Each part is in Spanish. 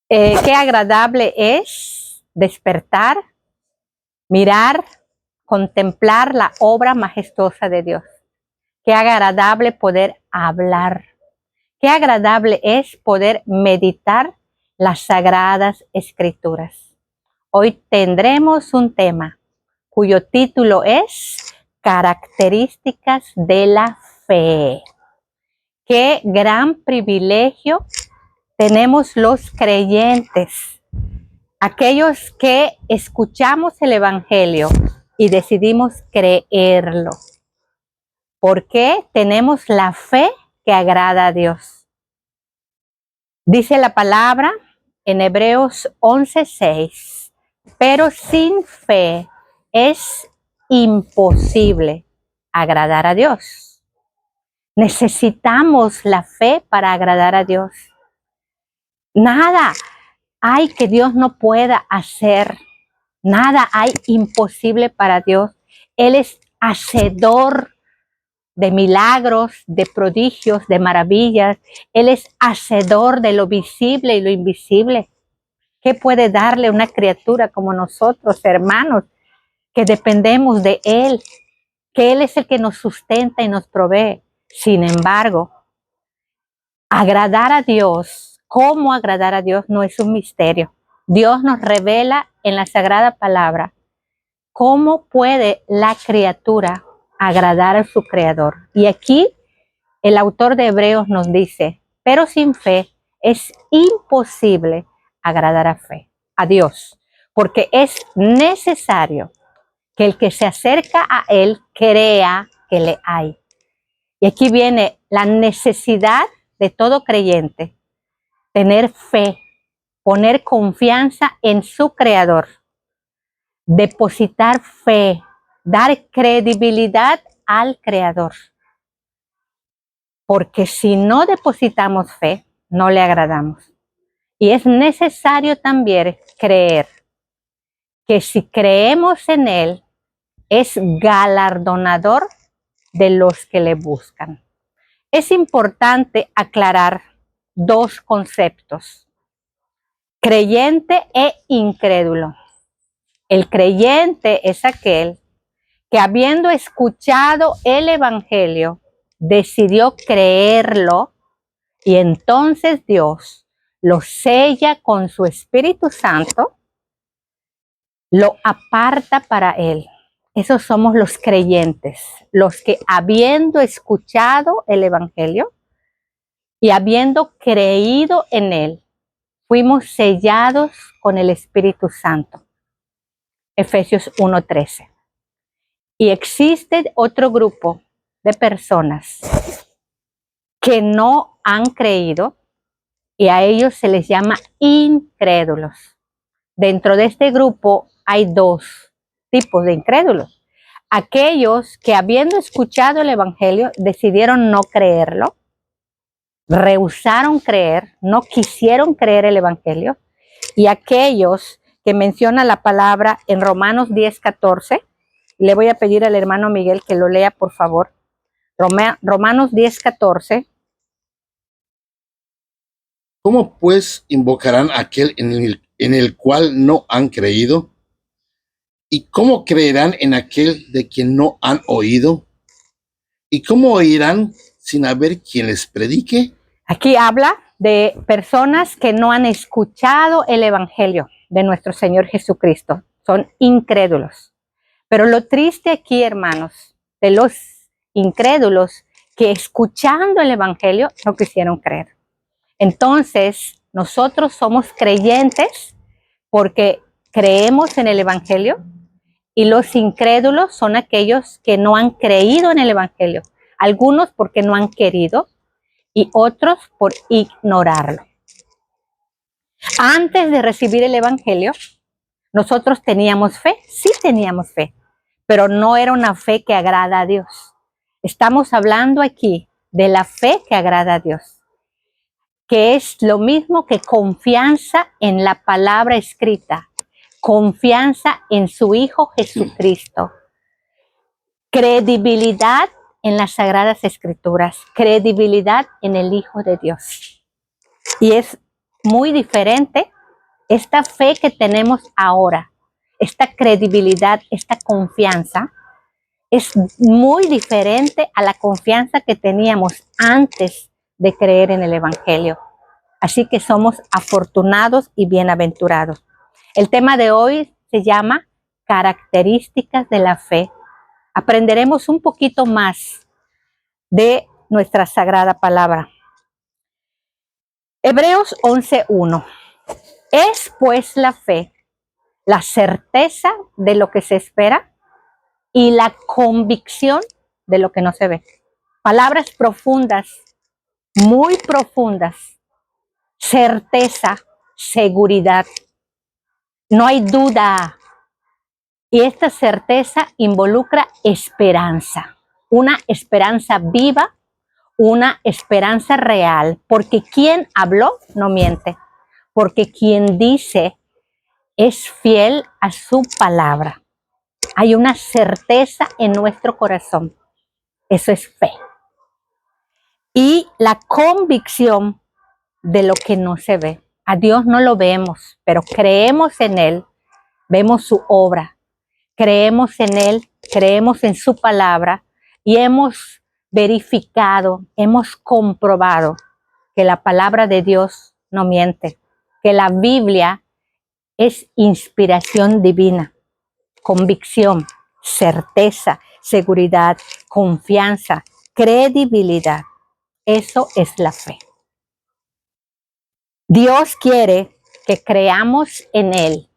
Qué agradable es despertar, mirar, contemplar la obra majestuosa de Dios. Qué agradable poder hablar. Qué agradable es poder meditar las sagradas escrituras. Hoy tendremos un tema cuyo título es Características de la fe. Qué gran privilegio tenemos los creyentes, aquellos que escuchamos el Evangelio y decidimos creerlo, porque tenemos la fe que agrada a Dios. Dice la palabra en Hebreos 11:6, pero sin fe es imposible agradar a Dios. Necesitamos la fe para agradar a Dios. Nada hay que Dios no pueda hacer. Nada hay imposible para Dios. Él es hacedor de milagros, de prodigios, de maravillas. Él es hacedor de lo visible y lo invisible. ¿Qué puede darle una criatura como nosotros, hermanos, que dependemos de Él? Que Él es el que nos sustenta y nos provee. Sin embargo, agradar a Dios, cómo agradar a Dios no es un misterio. Dios nos revela en la Sagrada Palabra cómo puede la criatura agradar a su Creador. Y aquí el autor de Hebreos nos dice, pero sin fe es imposible agradar a Dios, porque es necesario que el que se acerca a Él crea que le hay. Y aquí viene la necesidad de todo creyente, tener fe, poner confianza en su Creador, depositar fe, dar credibilidad al Creador. Porque si no depositamos fe, no le agradamos. Y es necesario también creer que si creemos en Él, es galardonador de los que le buscan. Es importante aclarar dos conceptos: creyente e incrédulo. El creyente es aquel que, habiendo escuchado el Evangelio, decidió creerlo, y entonces Dios lo sella con su Espíritu Santo, lo aparta para Él. Esos somos los creyentes, los que, habiendo escuchado el Evangelio y habiendo creído en Él, fuimos sellados con el Espíritu Santo. Efesios 1:13. Y existe otro grupo de personas que no han creído, y a ellos se les llama incrédulos. Dentro de este grupo hay dos tipos de incrédulos: aquellos que, habiendo escuchado el Evangelio, decidieron no creerlo, rehusaron creer, no quisieron creer el Evangelio, y aquellos que menciona la palabra en Romanos 10:14. Le voy a pedir al hermano Miguel que lo lea, por favor. Romanos 10:14. ¿Cómo pues invocarán a aquel en el cual no han creído? ¿Y cómo creerán en aquel de quien no han oído? ¿Y cómo oirán sin haber quien les predique? Aquí habla de personas que no han escuchado el Evangelio de nuestro Señor Jesucristo. Son incrédulos. Pero lo triste aquí, hermanos, de los incrédulos, que escuchando el Evangelio no quisieron creer. Entonces, nosotros somos creyentes porque creemos en el Evangelio, y los incrédulos son aquellos que no han creído en el Evangelio. Algunos porque no han querido y otros por ignorarlo. Antes de recibir el Evangelio, nosotros teníamos fe, sí teníamos fe, pero no era una fe que agrada a Dios. Estamos hablando aquí de la fe que agrada a Dios, que es lo mismo que confianza en la palabra escrita, confianza en su Hijo Jesucristo, credibilidad en las Sagradas Escrituras, credibilidad en el Hijo de Dios. Y es muy diferente esta fe que tenemos ahora, esta credibilidad, esta confianza, es muy diferente a la confianza que teníamos antes de creer en el Evangelio. Así que somos afortunados y bienaventurados. El tema de hoy se llama características de la fe. Aprenderemos un poquito más de nuestra sagrada palabra. Hebreos 11:1. Es pues la fe, la certeza de lo que se espera y la convicción de lo que no se ve. Palabras profundas, muy profundas. Certeza, seguridad. No hay duda. Y esta certeza involucra esperanza. Una esperanza viva, una esperanza real. Porque quien habló no miente. Porque quien dice es fiel a su palabra. Hay una certeza en nuestro corazón. Eso es fe. Y la convicción de lo que no se ve. A Dios no lo vemos, pero creemos en Él, vemos su obra, creemos en Él, creemos en su palabra y hemos verificado, hemos comprobado que la palabra de Dios no miente, que la Biblia es inspiración divina, convicción, certeza, seguridad, confianza, credibilidad. Eso es la fe. Dios quiere que creamos en Él.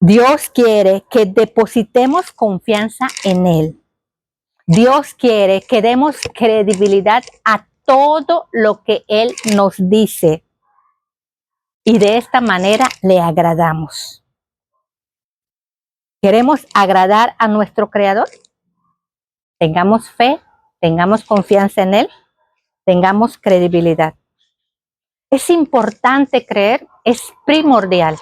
Dios quiere que depositemos confianza en Él. Dios quiere que demos credibilidad a todo lo que Él nos dice. Y de esta manera le agradamos. ¿Queremos agradar a nuestro Creador? Tengamos fe, tengamos confianza en Él, tengamos credibilidad. Es importante creer, es primordial,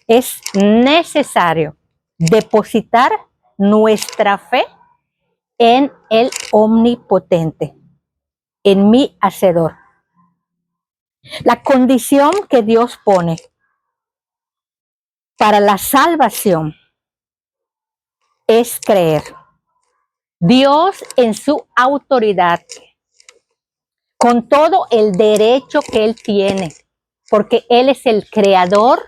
es necesario depositar nuestra fe en el Omnipotente, en mi Hacedor. La condición que Dios pone para la salvación es creer. Dios en su autoridad, con todo el derecho que Él tiene, porque Él es el creador,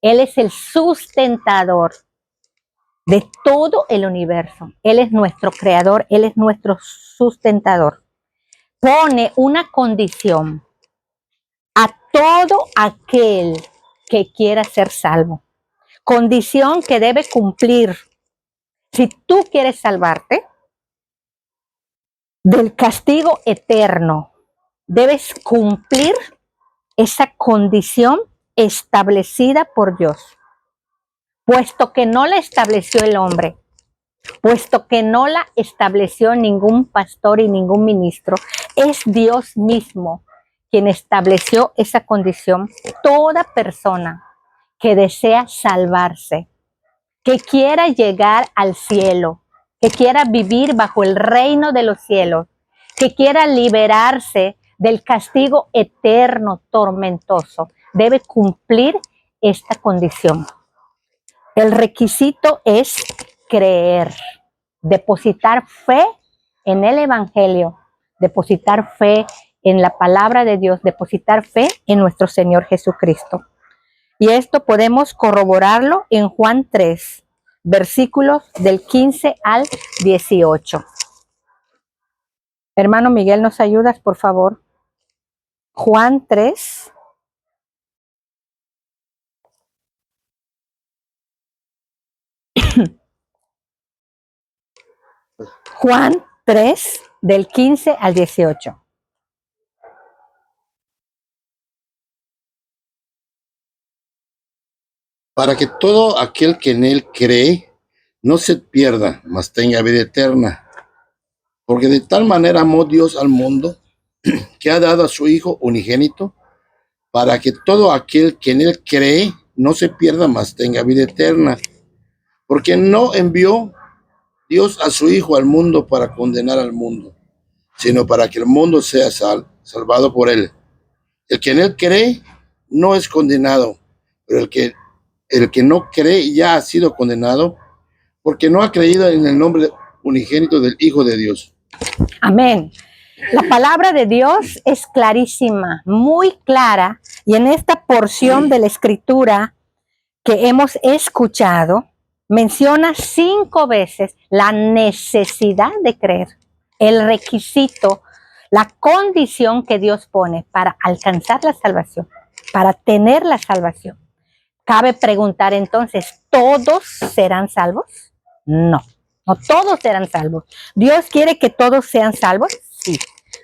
Él es el sustentador de todo el universo. Él es nuestro creador, Él es nuestro sustentador. Pone una condición a todo aquel que quiera ser salvo. Condición que debe cumplir. Si tú quieres salvarte del castigo eterno, debes cumplir esa condición establecida por Dios. Puesto que no la estableció el hombre, puesto que no la estableció ningún pastor y ningún ministro, es Dios mismo quien estableció esa condición. Toda persona que desea salvarse, que quiera llegar al cielo, que quiera vivir bajo el reino de los cielos, que quiera liberarse del castigo eterno, tormentoso, debe cumplir esta condición. El requisito es creer, depositar fe en el Evangelio, depositar fe en la palabra de Dios, depositar fe en nuestro Señor Jesucristo. Y esto podemos corroborarlo en Juan 3, versículos del 15 al 18. Hermano Miguel, ¿nos ayudas, por favor? Juan 3. Juan 3, del 15 al 18. Para que todo aquel que en Él cree no se pierda, mas tenga vida eterna. Porque de tal manera amó Dios al mundo, que ha dado a su Hijo unigénito, para que todo aquel que en Él cree no se pierda, mas tenga vida eterna. Porque no envió Dios a su Hijo al mundo para condenar al mundo, sino para que el mundo sea salvado por Él. El que en Él cree no es condenado, pero el que no cree ya ha sido condenado porque no ha creído en el nombre unigénito del Hijo de Dios. Amén. La palabra de Dios es clarísima, muy clara, y en esta porción de la escritura que hemos escuchado, menciona 5 veces la necesidad de creer, el requisito, la condición que Dios pone para alcanzar la salvación, para tener la salvación. Cabe preguntar entonces, ¿todos serán salvos? No, no todos serán salvos. ¿Dios quiere que todos sean salvos? Sí.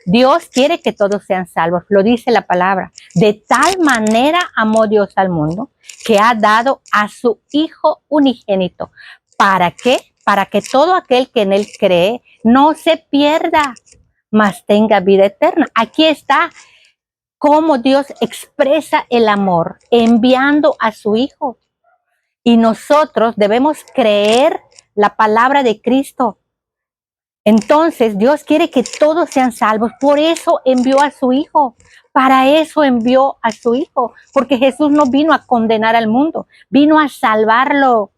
Dios quiere que todos sean salvos, lo dice la palabra. De tal manera amó Dios al mundo que ha dado a su Hijo unigénito. ¿Para qué? Para que todo aquel que en él cree no se pierda, mas tenga vida eterna. Aquí está cómo Dios expresa el amor enviando a su Hijo. Y nosotros debemos creer la palabra de Cristo. Entonces Dios quiere que todos sean salvos. Por eso envió a su Hijo. Para eso envió a su Hijo. Porque Jesús no vino a condenar al mundo. Vino a salvarlo.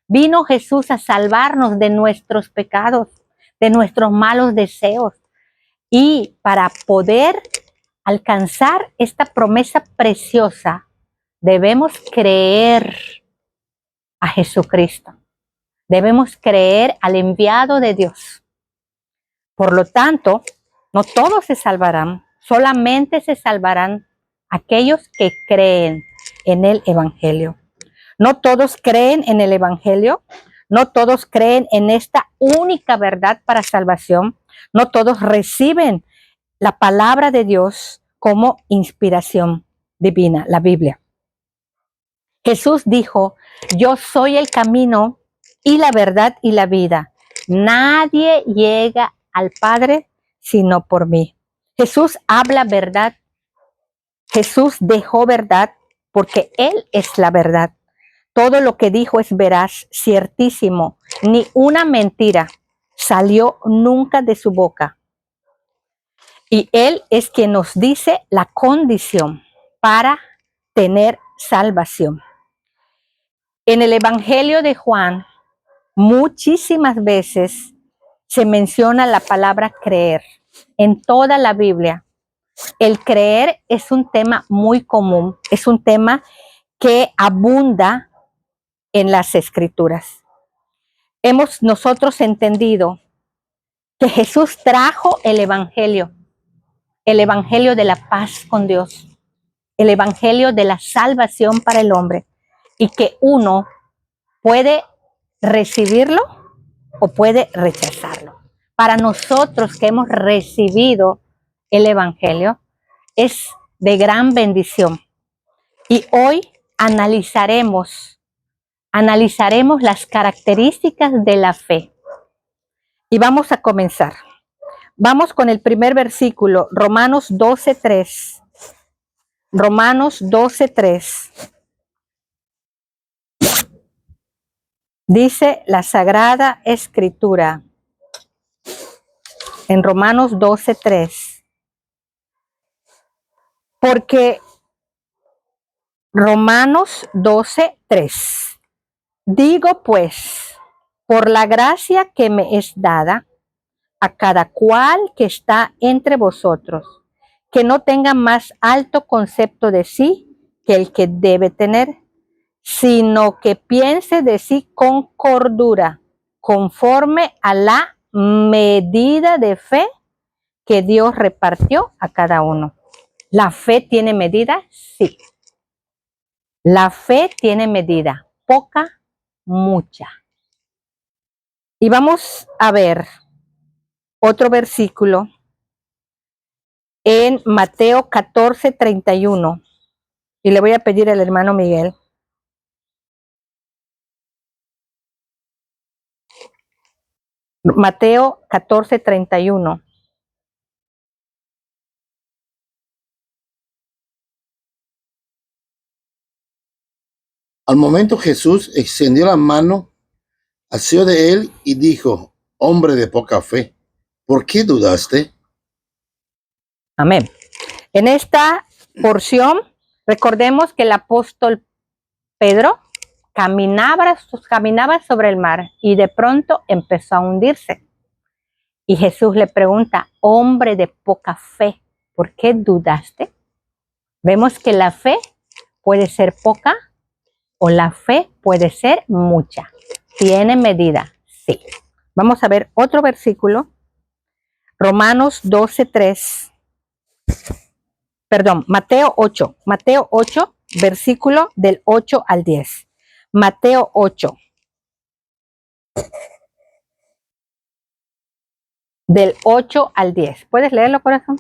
Vino Jesús a salvarnos de nuestros pecados, de nuestros malos deseos. Y para poder alcanzar esta promesa preciosa, debemos creer a Jesucristo. Debemos creer al enviado de Dios. Por lo tanto, no todos se salvarán, solamente se salvarán aquellos que creen en el Evangelio. No todos creen en el Evangelio, no todos creen en esta única verdad para salvación, no todos reciben la palabra de Dios como inspiración divina, la Biblia. Jesús dijo, yo soy el camino y la verdad y la vida. Nadie llega al Padre sino por mí. Jesús habla verdad. Jesús dejó verdad porque Él es la verdad. Todo lo que dijo es veraz, ciertísimo. Ni una mentira salió nunca de su boca. Y Él es quien nos dice la condición para tener salvación. En el Evangelio de Juan, muchísimas veces se menciona la palabra creer. En toda la Biblia, el creer es un tema muy común, es un tema que abunda en las Escrituras. Hemos nosotros entendido que Jesús trajo el Evangelio de la paz con Dios, el Evangelio de la salvación para el hombre, y que uno puede recibirlo o puede rechazarlo. Para nosotros que hemos recibido el Evangelio, es de gran bendición. Y hoy analizaremos las características de la fe. Y vamos a comenzar. Vamos con el primer versículo, Romanos 12:3. Romanos 12:3. Dice la Sagrada Escritura en Romanos 12:3. Porque Romanos 12:3. Digo pues, por la gracia que me es dada, a cada cual que está entre vosotros, que no tenga más alto concepto de sí que el que debe tener, sino que piense de sí con cordura, conforme a la medida de fe que Dios repartió a cada uno. ¿La fe tiene medida? Sí. La fe tiene medida, poca, mucha. Y vamos a ver otro versículo en Mateo 14:31. Y le voy a pedir al hermano Miguel. Mateo 14:31. Al momento Jesús extendió la mano, asió de él y dijo, hombre de poca fe, ¿por qué dudaste? Amén. En esta porción, Recordemos que el apóstol Pedro caminaba sobre el mar y de pronto empezó a hundirse. Y Jesús le pregunta, hombre de poca fe, ¿por qué dudaste? Vemos que la fe puede ser poca o la fe puede ser mucha. ¿Tiene medida? Sí. Vamos a ver otro versículo. Romanos 12:3. Perdón, Mateo 8. Mateo 8, versículo del 8 al 10. Mateo 8. Del 8 al 10. ¿Puedes leerlo, corazón?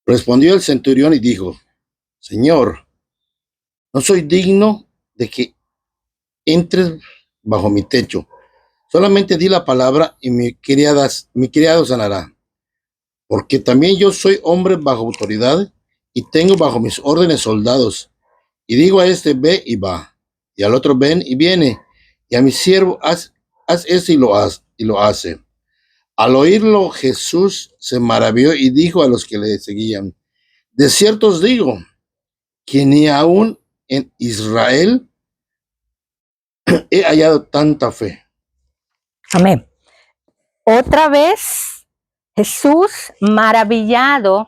Respondió el centurión y dijo, Señor, no soy digno de que entres bajo mi techo. Solamente di la palabra y mi criado sanará. Porque también yo soy hombre bajo autoridad y tengo bajo mis órdenes soldados. Y digo a este, ve y va. Y al otro, ven y viene. Y a mi siervo, haz eso y lo hace. Al oírlo, Jesús se maravilló y dijo a los que le seguían, de cierto os digo, que ni aún en Israel he hallado tanta fe. Amén. Otra vez, Jesús, maravillado,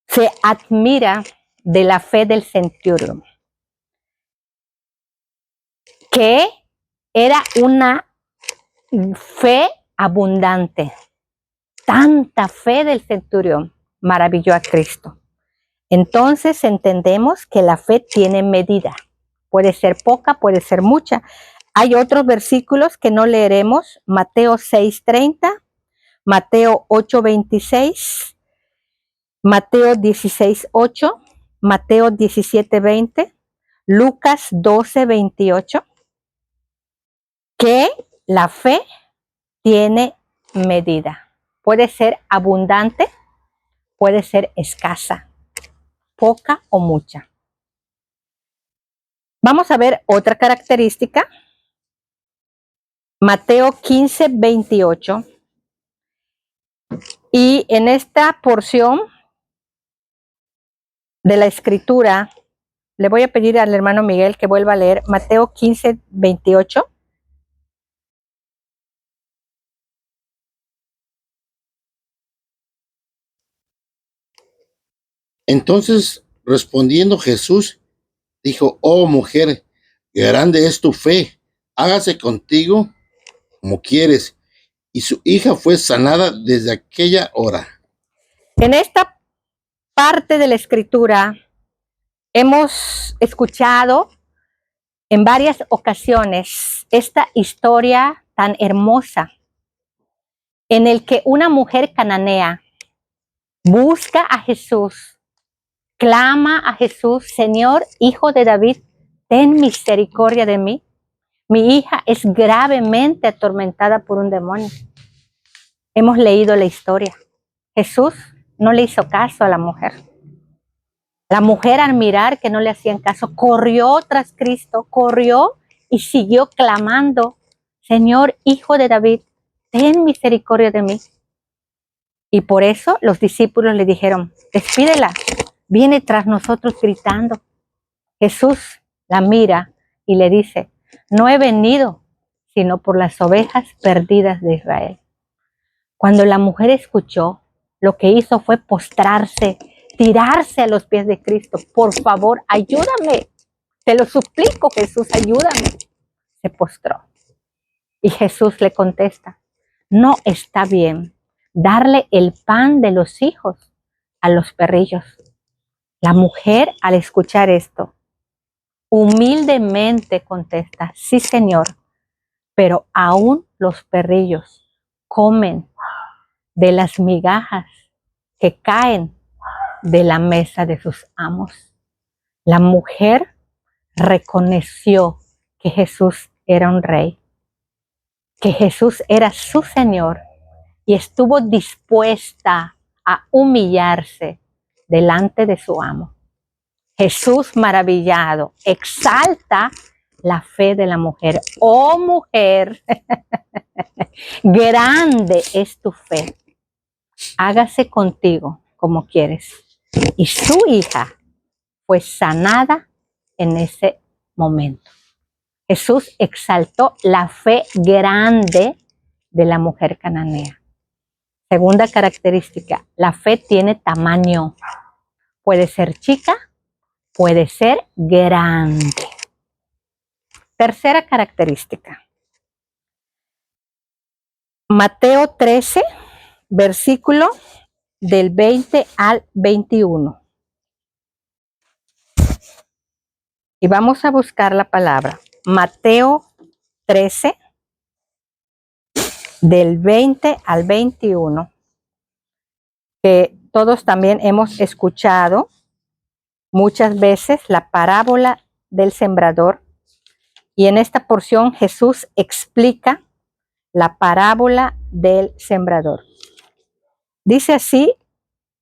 se admira de la fe del centurión, que era una fe abundante. Tanta fe del centurión maravilló a Cristo. Entonces entendemos que la fe tiene medida. Puede ser poca, puede ser mucha. Hay otros versículos que no leeremos. Mateo 6:30, Mateo 8:26, Mateo 16:8, Mateo 17:20, Lucas 12:28, que la fe tiene medida. Puede ser abundante, puede ser escasa, poca o mucha. Vamos a ver otra característica. Mateo 15:28. Y en esta porción de la escritura, le voy a pedir al hermano Miguel que vuelva a leer Mateo 15:28. Entonces, respondiendo Jesús, dijo, oh mujer, grande es tu fe, hágase contigo como quieres. Y su hija fue sanada desde aquella hora. En esta parte de la escritura hemos escuchado en varias ocasiones esta historia tan hermosa en el que una mujer cananea busca a Jesús, clama a Jesús, Señor, Hijo de David, ten misericordia de mí. Mi hija es gravemente atormentada por un demonio. Hemos leído la historia. Jesús no le hizo caso a la mujer. La mujer, al mirar que no le hacían caso, corrió tras Cristo, corrió y siguió clamando, Señor, Hijo de David, ten misericordia de mí. Y por eso los discípulos le dijeron, despídela, viene tras nosotros gritando. Jesús la mira y le dice, no he venido sino por las ovejas perdidas de Israel. Cuando la mujer escuchó, lo que hizo fue postrarse, tirarse a los pies de Cristo. Por favor, ayúdame. Te lo suplico, Jesús, ayúdame. Se postró. Y Jesús le contesta, no está bien darle el pan de los hijos a los perrillos. La mujer, al escuchar esto, humildemente contesta, sí, Señor, pero aún los perrillos comen de las migajas que caen de la mesa de sus amos. La mujer reconoció que Jesús era un rey, que Jesús era su Señor y estuvo dispuesta a humillarse delante de su amo. Jesús, maravillado, exalta la fe de la mujer. Oh mujer, grande es tu fe. Hágase contigo como quieres. y su hija fue sanada en ese momento. Jesús exaltó la fe grande de la mujer cananea. Segunda característica, la fe tiene tamaño. Puede ser chica, puede ser grande. Tercera característica. Mateo 13, versículo del 20 al 21. Y vamos a buscar la palabra. Mateo 13, del 20 al 21, que todos también hemos escuchado muchas veces la parábola del sembrador. Y en esta porción Jesús explica la parábola del sembrador. Dice así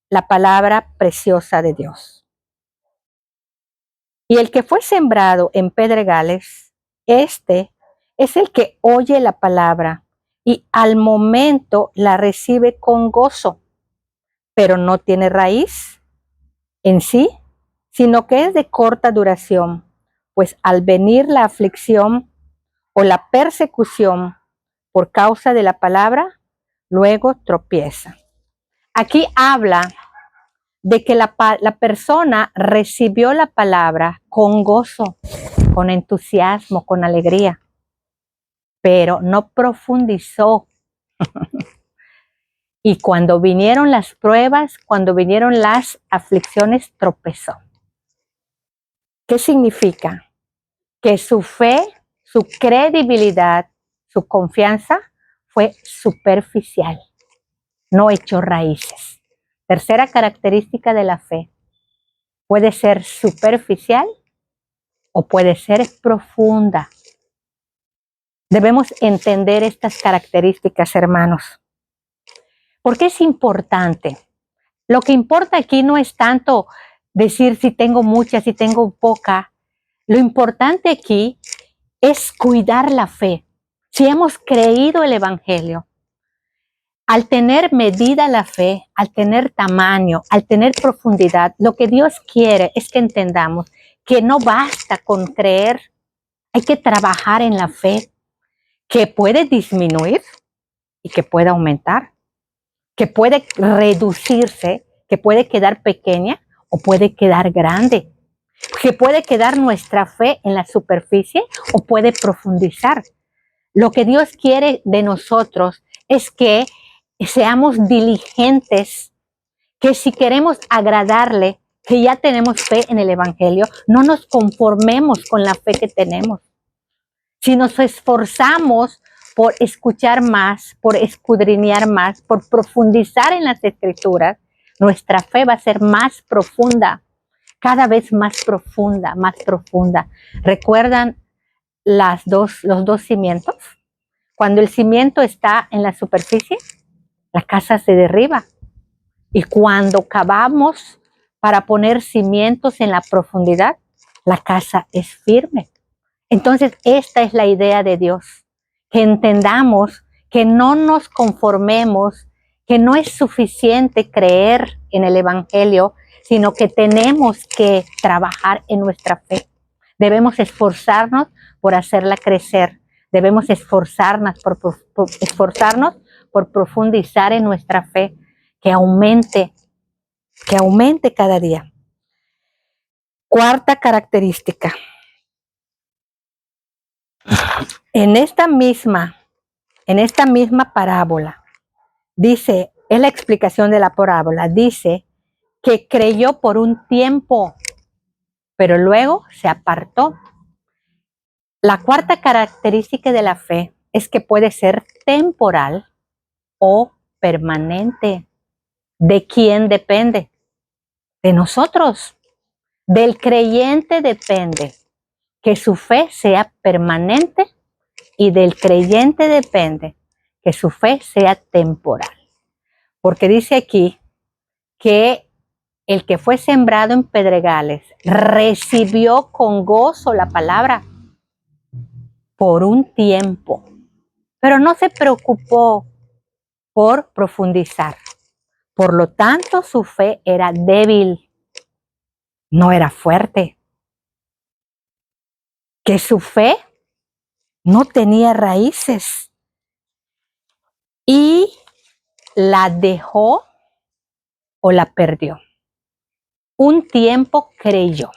la palabra preciosa de Dios. Y el que fue sembrado en pedregales, este es el que oye la palabra y al momento la recibe con gozo, pero no tiene raíz en sí, sino que es de corta duración, pues al venir la aflicción o la persecución por causa de la palabra, luego tropieza. Aquí habla de que la persona recibió la palabra con gozo, con entusiasmo, con alegría, pero no profundizó. Y cuando vinieron las pruebas, cuando vinieron las aflicciones, tropezó. ¿Qué significa? Que su fe, su credibilidad, su confianza fue superficial, no echó raíces. Tercera característica de la fe. Puede ser superficial o puede ser profunda. Debemos entender estas características, hermanos. ¿Por qué es importante? Lo que importa aquí no es tanto decir si tengo mucha, si tengo poca. Lo importante aquí es cuidar la fe. Si hemos creído el Evangelio, al tener medida la fe, al tener tamaño, al tener profundidad, lo que Dios quiere es que entendamos que no basta con creer, hay que trabajar en la fe, que puede disminuir y que puede aumentar, que puede reducirse, que puede quedar pequeña o puede quedar grande, que puede quedar nuestra fe en la superficie o puede profundizar. Lo que Dios quiere de nosotros es que seamos diligentes, que si queremos agradarle, que ya tenemos fe en el Evangelio, no nos conformemos con la fe que tenemos. Si nos esforzamos por escuchar más, por escudriñar más, por profundizar en las Escrituras, nuestra fe va a ser más profunda, cada vez más profunda, más profunda. ¿Recuerdan los dos cimientos? Cuando el cimiento está en la superficie, la casa se derriba. Y cuando cavamos para poner cimientos en la profundidad, la casa es firme. Entonces, esta es la idea de Dios, que entendamos que no nos conformemos, que no es suficiente creer en el Evangelio, sino que tenemos que trabajar en nuestra fe. Debemos esforzarnos por hacerla crecer. Debemos esforzarnos por profundizar en nuestra fe, que aumente cada día. Cuarta característica. En esta misma parábola, dice, es la explicación de la parábola, dice que creyó por un tiempo, pero luego se apartó. La cuarta característica de la fe es que puede ser temporal o permanente. ¿De quién depende? De nosotros. Del creyente depende que su fe sea permanente y del creyente depende que su fe sea temporal. Porque dice aquí que el que fue sembrado en pedregales recibió con gozo la palabra por un tiempo, pero no se preocupó por profundizar, Por lo tanto, su fe era débil, no era fuerte. Que su fe no tenía raíces y la dejó o la perdió. Un tiempo creyó.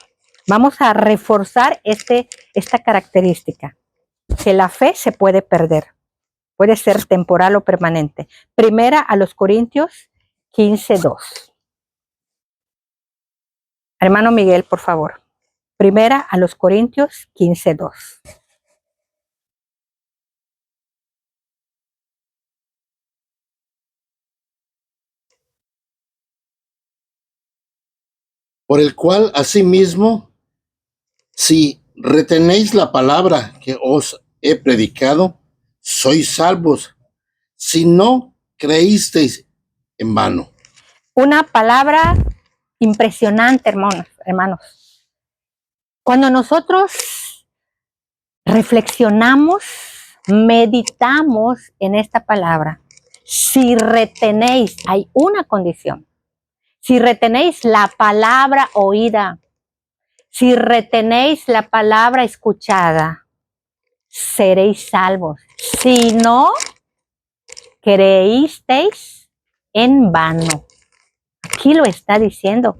Vamos a reforzar esta característica, que la fe se puede perder, puede ser temporal o permanente. Primera a los Corintios 15:2. Hermano Miguel, por favor. Primera a los Corintios 15:2. Por el cual, asimismo, si retenéis la palabra que os he predicado, sois salvos, si no creísteis en vano. Una palabra impresionante, hermanos. Cuando nosotros reflexionamos, meditamos en esta palabra, si retenéis, hay una condición. Si retenéis la palabra oída, si retenéis la palabra escuchada, seréis salvos. Si no creísteis en vano. Aquí lo está diciendo.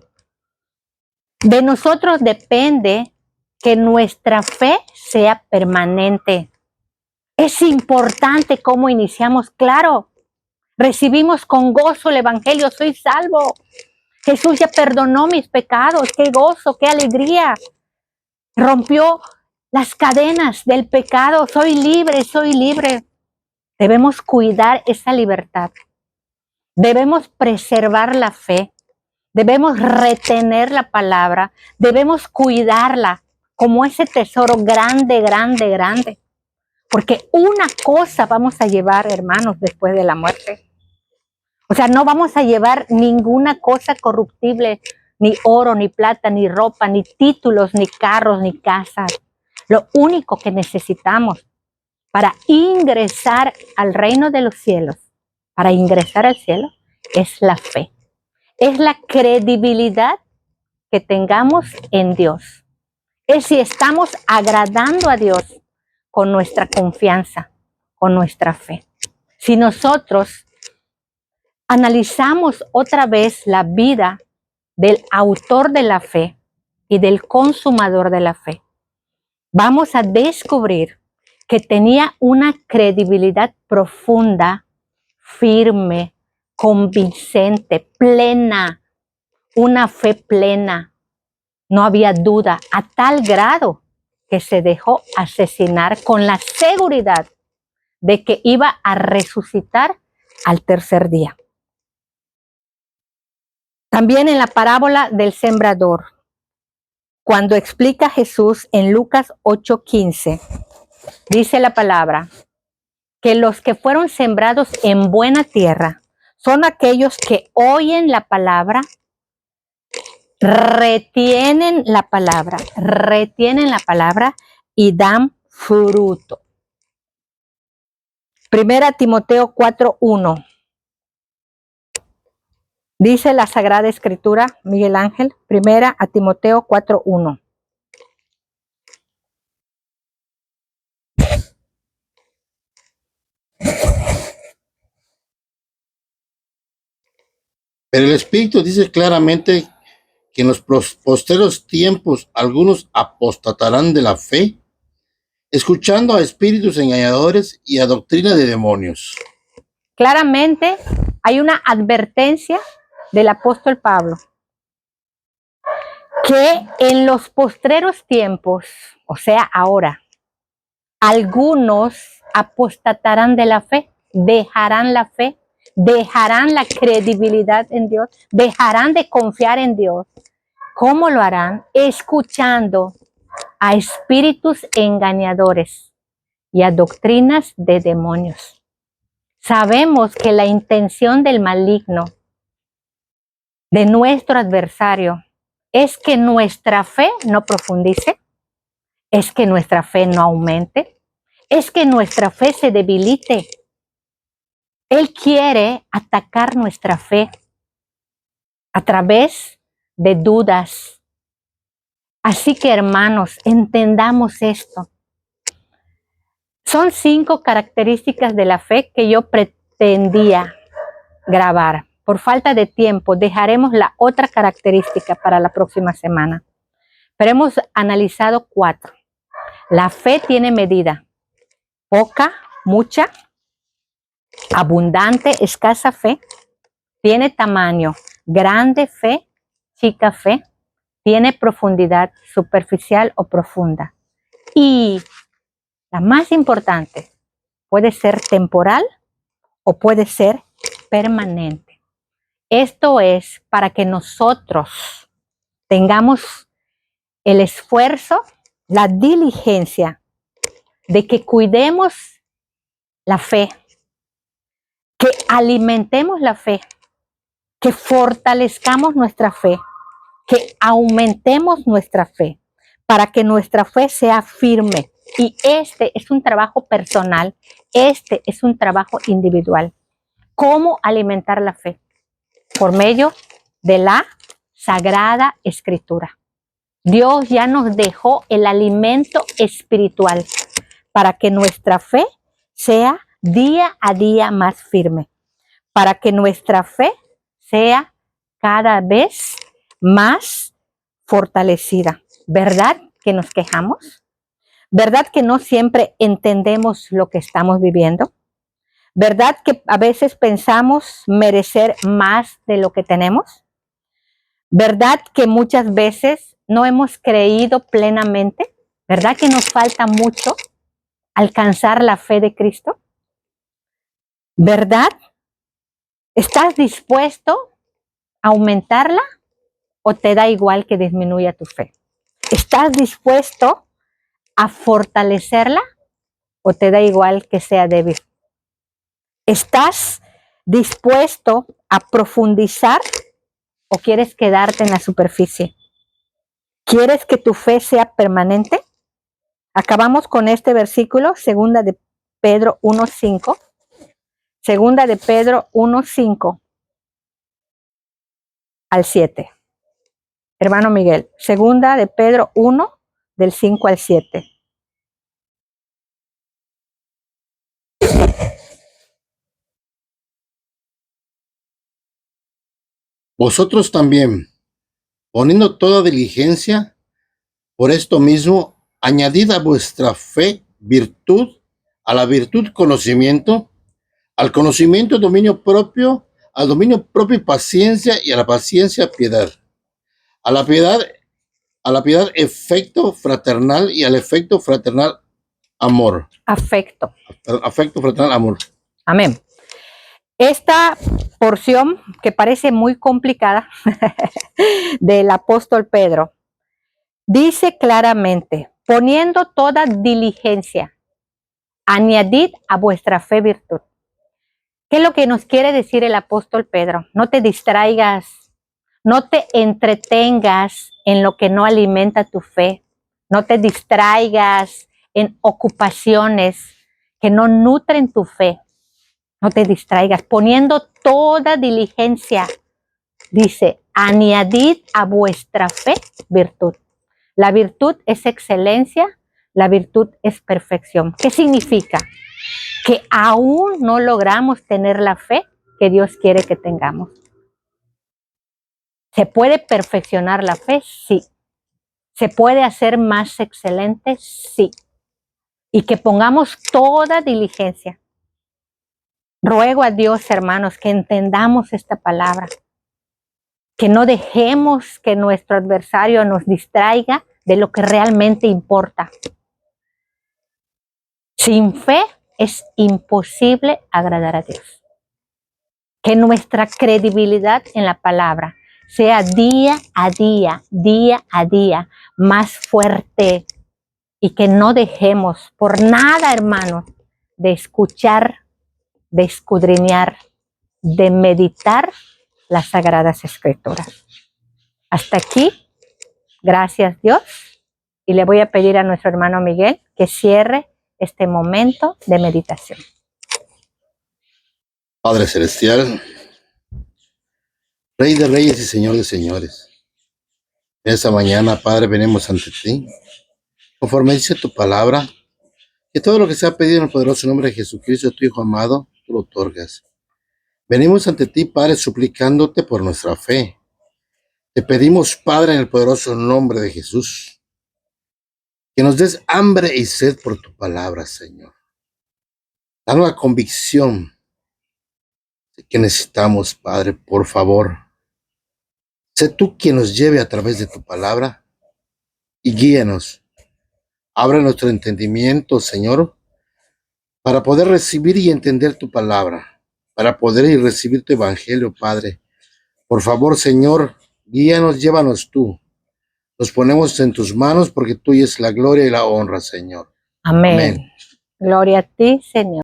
De nosotros depende que nuestra fe sea permanente. Es importante cómo iniciamos, claro. Recibimos con gozo el evangelio, soy salvo. Jesús ya perdonó mis pecados, qué gozo, qué alegría. Rompió las cadenas del pecado, soy libre, soy libre. Debemos cuidar esa libertad. Debemos preservar la fe. Debemos retener la palabra. Debemos cuidarla como ese tesoro grande, grande, grande. Porque una cosa vamos a llevar, hermanos, después de la muerte. O sea, no vamos a llevar ninguna cosa corruptible, ni oro, ni plata, ni ropa, ni títulos, ni carros, ni casas. Lo único que necesitamos para ingresar al reino de los cielos, para ingresar al cielo, es la fe. Es la credibilidad que tengamos en Dios. Es si estamos agradando a Dios con nuestra confianza, con nuestra fe. Si nosotros analizamos otra vez la vida del autor de la fe y del consumador de la fe, vamos a descubrir que tenía una credibilidad profunda, firme, convincente, plena, una fe plena. No había duda, a tal grado que se dejó asesinar con la seguridad de que iba a resucitar al tercer día. También en la parábola del sembrador, cuando explica Jesús en Lucas 8:15, dice la palabra que los que fueron sembrados en buena tierra son aquellos que oyen la palabra, retienen la palabra y dan fruto. Primera Timoteo 4:1. Dice la Sagrada Escritura, Miguel Ángel, primera a Timoteo 4:1. Pero el Espíritu dice claramente que en los posteros tiempos algunos apostatarán de la fe, escuchando a espíritus engañadores y a doctrina de demonios. Claramente hay una advertencia del apóstol Pablo, que en los postreros tiempos, o sea, ahora, algunos apostatarán de la fe, dejarán la fe, dejarán la credibilidad en Dios, dejarán de confiar en Dios. ¿Cómo lo harán? Escuchando a espíritus engañadores y a doctrinas de demonios. Sabemos que la intención del maligno, de nuestro adversario, es que nuestra fe no profundice, es que nuestra fe no aumente, es que nuestra fe se debilite. Él quiere atacar nuestra fe. a través de dudas. Así que, hermanos, entendamos esto. Son 5 características de la fe que yo pretendía grabar. Por falta de tiempo, dejaremos la otra característica para la próxima semana. Pero hemos analizado 4. La fe tiene medida: poca, mucha, abundante, escasa fe. Tiene tamaño: grande fe, chica fe. Tiene profundidad: superficial o profunda. Y la más importante, puede ser temporal o puede ser permanente. Esto es para que nosotros tengamos el esfuerzo, la diligencia de que cuidemos la fe, que alimentemos la fe, que fortalezcamos nuestra fe, que aumentemos nuestra fe, para que nuestra fe sea firme. Y este es un trabajo personal, este es un trabajo individual. ¿Cómo alimentar la fe? Por medio de la Sagrada Escritura. Dios ya nos dejó el alimento espiritual para que nuestra fe sea día a día más firme, para que nuestra fe sea cada vez más fortalecida. ¿Verdad que nos quejamos? ¿Verdad que no siempre entendemos lo que estamos viviendo? ¿Verdad que a veces pensamos merecer más de lo que tenemos? ¿Verdad que muchas veces no hemos creído plenamente? ¿Verdad que nos falta mucho alcanzar la fe de Cristo? ¿Verdad? ¿Estás dispuesto a aumentarla o te da igual que disminuya tu fe? ¿Estás dispuesto a fortalecerla o te da igual que sea débil? ¿Estás dispuesto a profundizar o quieres quedarte en la superficie? ¿Quieres que tu fe sea permanente? Acabamos con este versículo, segunda de Pedro 1:5. Segunda de Pedro 1:5 al 7. Hermano Miguel, segunda de Pedro 1, del 5 al 7. Vosotros también, poniendo toda diligencia, por esto mismo, añadid a vuestra fe virtud, a la virtud conocimiento, al conocimiento dominio propio, al dominio propio paciencia, y a la paciencia piedad. A la piedad efecto fraternal, y al efecto fraternal amor. Afecto. Afecto fraternal amor. Amén. Esta porción que parece muy complicada del apóstol Pedro dice claramente: poniendo toda diligencia, añadid a vuestra fe virtud. ¿Qué es lo que nos quiere decir el apóstol Pedro? No te distraigas, no te entretengas en lo que no alimenta tu fe, no te distraigas en ocupaciones que no nutren tu fe. No te distraigas, poniendo toda diligencia, dice, añadid a vuestra fe virtud. La virtud es excelencia, la virtud es perfección. ¿Qué significa? Que aún no logramos tener la fe que Dios quiere que tengamos. ¿Se puede perfeccionar la fe? Sí. ¿Se puede hacer más excelente? Sí. Y que pongamos toda diligencia. Ruego a Dios, hermanos, que entendamos esta palabra, que no dejemos que nuestro adversario nos distraiga de lo que realmente importa. Sin fe es imposible agradar a Dios. Que nuestra credibilidad en la palabra sea día a día más fuerte, y que no dejemos por nada, hermanos, de escuchar, de escudriñar, de meditar las Sagradas Escrituras. Hasta aquí, gracias Dios, y le voy a pedir a nuestro hermano Miguel que cierre este momento de meditación. Padre Celestial, Rey de reyes y Señor de señores. En esta mañana, Padre, venimos ante ti. Conforme dice tu palabra, que todo lo que se ha pedido en el poderoso nombre de Jesucristo, tu Hijo amado, tú lo otorgas. Venimos ante ti, Padre, suplicándote por nuestra fe. Te pedimos, Padre, en el poderoso nombre de Jesús, que nos des hambre y sed por tu palabra, Señor. Danos la convicción que necesitamos, Padre, por favor. Sé tú quien nos lleve a través de tu palabra y guíanos. Abre nuestro entendimiento, Señor, para poder recibir y entender tu palabra, para poder y recibir tu evangelio, Padre. Por favor, Señor, guíanos, llévanos tú. Nos ponemos en tus manos porque tuya es la gloria y la honra, Señor. Amén. Amén. Gloria a ti, Señor.